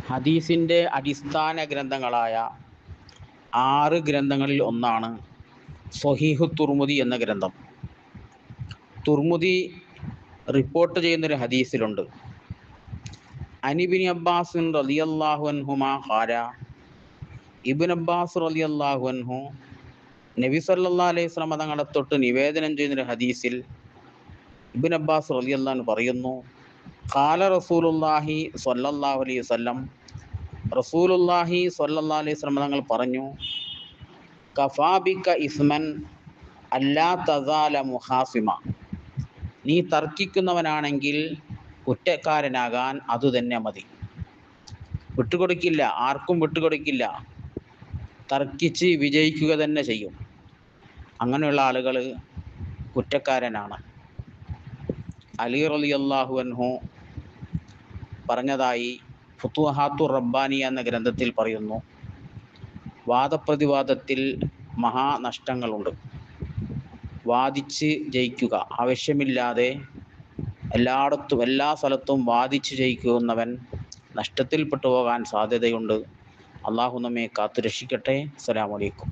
ഹദീസിൻ്റെ അടിസ്ഥാന ഗ്രന്ഥങ്ങളായ 6 ഗ്രന്ഥങ്ങളിൽ ഒന്നാണ് സ്വഹീഹു തുർമുദി എന്ന ഗ്രന്ഥം. തുർമുദി റിപ്പോർട്ട് ചെയ്യുന്നൊരു ഹദീസിലുണ്ട്, അനിബിൻ അബ്ബാസ് റളിയല്ലാഹു അൻഹുമാ ഖാല, ഇബ്ൻ അബ്ബാസ് റളിയല്ലാഹു അൻഹു നബി സല്ലല്ലാഹു അലൈഹി വസല്ലം തങ്ങളെ തൊട്ട് നിവേദനം ചെയ്യുന്നൊരു ഹദീസിൽ ഇബ്ൻ അബ്ബാസ് റളിയല്ലാഹു അൻഹു പറയുന്നു, ഖാല റസൂലുള്ളാഹി സ്വല്ലല്ലാഹു അലൈഹി വസല്ലം, റസൂലുള്ളാഹി സ്വല്ലല്ലാഹു അലൈഹി വസല്ലം തങ്ങൾ പറഞ്ഞു, കഫാ ബിക ഇസ്മൻ അല്ലാ തസാല മുഹാസിമ, നീ തർക്കിക്കുന്നവനാണെങ്കിൽ കുറ്റക്കാരനാകാൻ അതുതന്നെ മതി. വിട്ടുകൊടുക്കില്ല, ആർക്കും വിട്ടുകൊടുക്കില്ല, തർക്കിച്ച് വിജയിക്കുക തന്നെ ചെയ്യും. അങ്ങനെയുള്ള ആളുകൾ കുറ്റക്കാരനാണ്. അലി റളിയല്ലാഹു അൻഹു പറഞ്ഞതായി ഫുതുഹാത്തുർ റബ്ബാനിയ എന്ന ഗ്രന്ഥത്തിൽ പറയുന്നു, വാദപ്രതിവാദത്തിൽ മഹാനഷ്ടങ്ങളുണ്ട്. വാദിച്ച് ജയിക്കുക, ആവശ്യമില്ലാതെ എല്ലായിടത്തും എല്ലാ സ്ഥലത്തും വാദിച്ച് ജയിക്കുന്നവൻ നഷ്ടത്തിൽപ്പെട്ടു പോകാൻ സാധ്യതയുണ്ട്. അള്ളാഹു നമ്മെ കാത്തുരക്ഷിക്കട്ടെ. അസ്സലാമു അലൈക്കും.